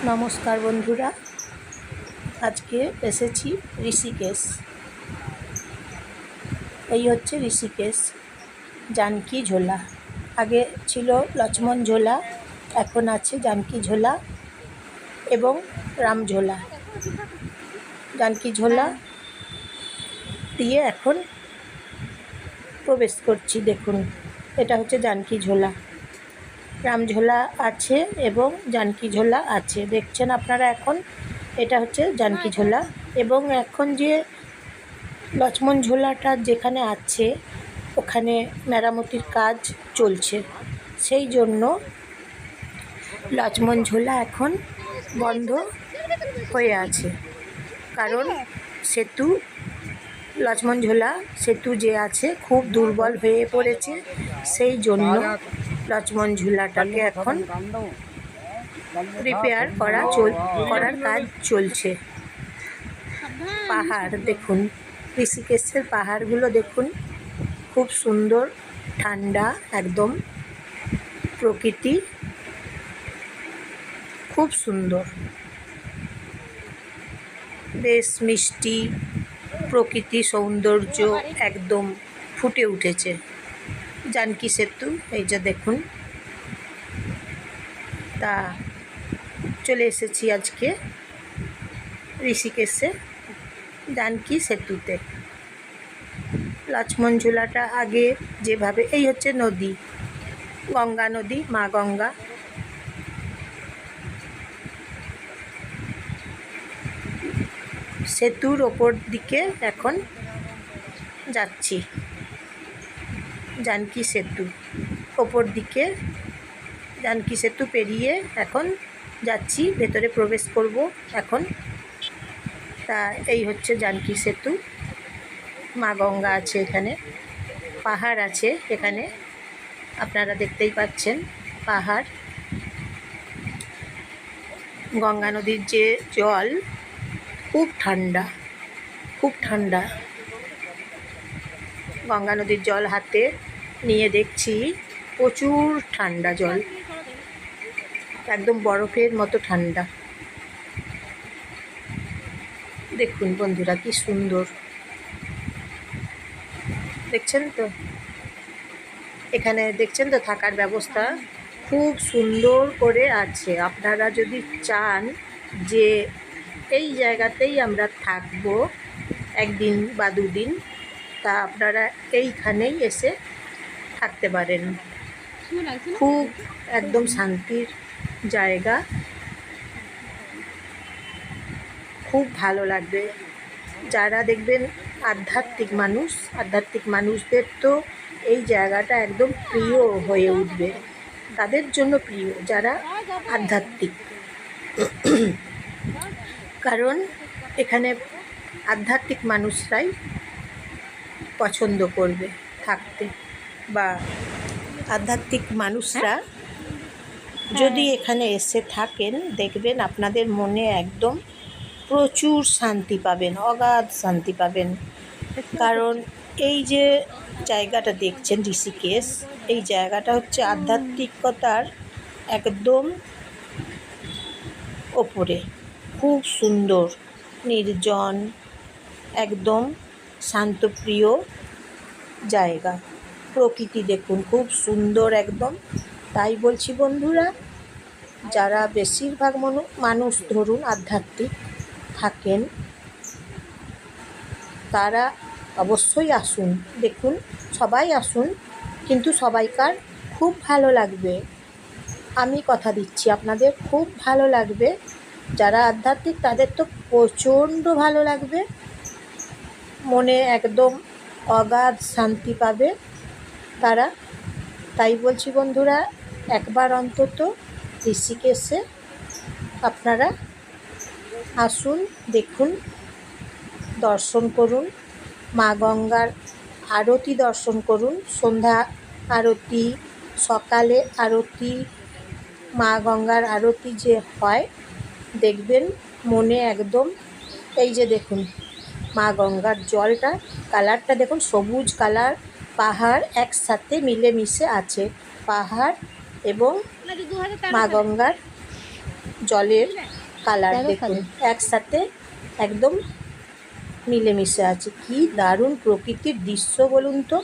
নমস্কার বন্ধুরা, আজকে এসেছি ঋষিকেশ। এই হচ্ছে ঋষিকেশ জানকী ঝোলা। আগে ছিল লক্ষ্মণ ঝোলা, এখন আছে জানকী ঝোলা এবং রাম ঝোলা। জানকী ঝোলা দিয়ে এখন প্রবেশ করছি। দেখুন, এটা হচ্ছে জানকী ঝোলা। রাম ঝোলা আছে এবং জানকী ঝোলা আছে, দেখছেন আপনারা। এখন এটা হচ্ছে জানকী ঝোলা এবং এখন যে লক্ষ্মণ ঝোলাটা যেখানে আছে ওখানে মেরামতির কাজ চলছে, সেই জন্য লক্ষ্মণ ঝোলা এখন বন্ধ হয়ে আছে। কারণ লক্ষ্মণ ঝোলা সেতু যে আছে খুব দুর্বল হয়ে পড়েছে, সেই জন্য লক্ষ্মণ ঝোলাটাকে এখন রিপেয়ার করার কাজ চলছে। পাহাড় দেখুন, ঋষিকেশের পাহাড়গুলো দেখুন, খুব সুন্দর, ঠান্ডা একদম, প্রকৃতি খুব সুন্দর, বেশ মিষ্টি প্রকৃতি সৌন্দর্য একদম ফুটে উঠেছে। জানকী সেতু এই যে দেখুন। তা চলে এসেছি আজকে ঋষিকেশে জানকী সেতুতে। লক্ষ্মণ ঝোলাটা আগে যেভাবে, এই হচ্ছে নদী, গঙ্গা নদী, মা গঙ্গা। সেতুর ওপর দিকে এখন যাচ্ছি, জানকী সেতু ওপর দিকে। জানকী সেতু পেরিয়ে এখন যাচ্ছি, ভেতরে প্রবেশ করব এখন। তা এই হচ্ছে জানকী সেতু, মা গঙ্গা আছে এখানে, পাহাড় আছে এখানে, আপনারা দেখতেই পাচ্ছেন পাহাড়। গঙ্গা নদীর যে জল খুব ঠান্ডা, খুব ঠান্ডা। গঙ্গা নদীর জল হাতে নিয়ে দেখছি প্রচুর ঠান্ডা জল, একদম বরফের মতো ঠান্ডা। দেখুন বন্ধুরা, কি সুন্দর, দেখছেন তো? এখানে দেখছেন তো থাকার ব্যবস্থা খুব সুন্দর করে আছে। আপনারা যদি চান যে এই জায়গাতেই আমরা থাকবো একদিন বা দুদিন, তা আপনারা এইখানেই এসে থাকতে পারেন। খুব একদম শান্তির জায়গা, খুব ভালো লাগবে। যারা দেখবেন আধ্যাত্মিক মানুষদের তো এই জায়গাটা একদম প্রিয় হয়ে উঠবে, তাদের জন্য প্রিয় যারা আধ্যাত্মিক। কারণ এখানে আধ্যাত্মিক মানুষরাই পছন্দ করবে থাকতে, বা আধ্যাত্মিক মানুষরা যদি এখানে এসে থাকেন, দেখবেন আপনাদের মনে একদম প্রচুর শান্তি পাবেন, অগাধ শান্তি পাবেন। কারণ এই যে জায়গাটা দেখছেন ঋষিকেশ, এই জায়গাটা হচ্ছে আধ্যাত্মিকতার একদম ওপরে, খুব সুন্দর, নির্জন, একদম শান্তপ্রিয় জায়গা। প্রকৃতি দেখুন খুব সুন্দর একদম। তাই বলছি বন্ধুরা, যারা বেশিরভাগ মানুষ ধরুন আধ্যাত্মিক থাকেন, তারা অবশ্যই আসুন। দেখুন, সবাই আসুন, কিন্তু সবাইকার খুব ভালো লাগবে। আমি কথা দিচ্ছি আপনাদের খুব ভালো লাগবে। যারা আধ্যাত্মিক তাদের তো প্রচণ্ড ভালো লাগবে, মনে একদম অগাধ শান্তি পাবে তারা। তাই বলছি বন্ধুরা, একবার অন্তত ঋষিকেশে আপনারা আসুন, দেখুন, দর্শন করুন, মা গঙ্গার আরতি দর্শন করুন। সন্ধ্যা আরতি, সকালে আরতি, মা গঙ্গার আরতি যে হয়, দেখবেন মনে একদম, এই যে দেখুন মা গঙ্গার জলটা, কালারটা দেখুন, সবুজ কালার, পাহাড় একসাথে মিলেমিশে আছে। পাহাড় এবং মা গঙ্গার জলের কালার দেখুন একসাথে একদম মিলেমিশে আছে। কি দারুণ প্রকৃতির দৃশ্য বলুন তো,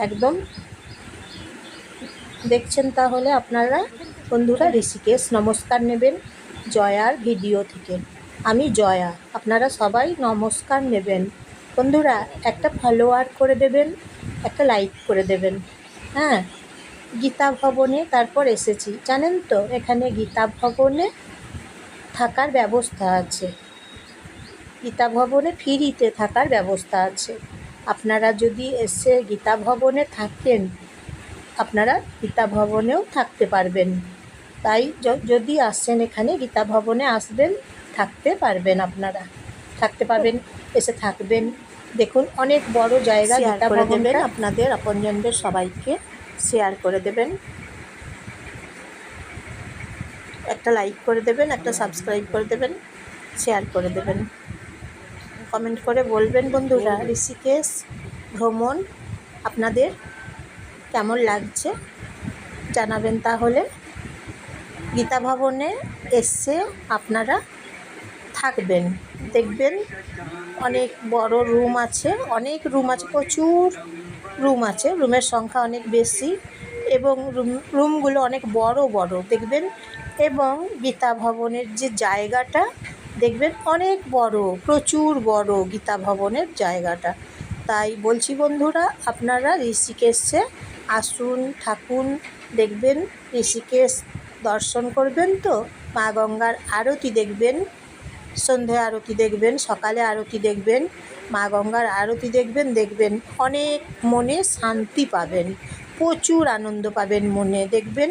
একদম দেখছেন। তাহলে আপনারা বন্ধুরা ঋষিকেশ নমস্কার নেবেন জয়ার ভিডিও থেকে। আমি জয়া, আপনারা সবাই নমস্কার নেবেন। বন্ধুরা একটা ফলোয়ার করে দেবেন, একটা লাইক করে দেবেন। হ্যাঁ, গীতা ভবনে তারপর এসেছি, জানেন তো এখানে গীতা ভবনে থাকার ব্যবস্থা আছে। গীতা ভবনে ফ্রিতে থাকার ব্যবস্থা আছে। আপনারা যদি এসে গীতা ভবনে থাকেন, আপনারা গীতা ভবনেও থাকতে পারবেন। তাই যদি আসেন এখানে গীতা ভবনে আসবেন, থাকতে পারবেন, আপনারা থাকতে পারবেন, এসে থাকবেন। দেখুন অনেক বড় জায়গা। গীতা ভবনটা আপনাদের আপনজনদের সবাইকে শেয়ার করে দেবেন, একটা লাইক করে দেবেন, একটা সাবস্ক্রাইব করে দেবেন, শেয়ার করে দেবেন, কমেন্ট করে বলবেন বন্ধুরা ঋষিকেশ ভ্রমণ আপনাদের কেমন লাগছে জানাবেন। তাহলে গীতা ভবনে এসে আপনারা থাকবেন, দেখবেন অনেক বড় রুম আছে, প্রচুর রুম আছে, রুমের সংখ্যা অনেক বেশি এবং রুমগুলো অনেক বড় বড় দেখবেন। এবং গীতা ভবনের যে জায়গাটা দেখবেন অনেক বড়, প্রচুর বড় গীতা ভবনের জায়গাটা। তাই বলছি বন্ধুরা, আপনারা ঋষিকেশে আসুন, থাকুন, দেখবেন ঋষিকেশ দর্শন করবেন। তো মা গঙ্গার আরতি দেখবেন, সন্ধে আরতি দেখবেন, সকালে আরতি দেখবেন, মা গঙ্গার আরতি দেখবেন অনেক মনে শান্তি পাবেন, প্রচুর আনন্দ পাবেন মনে। দেখবেন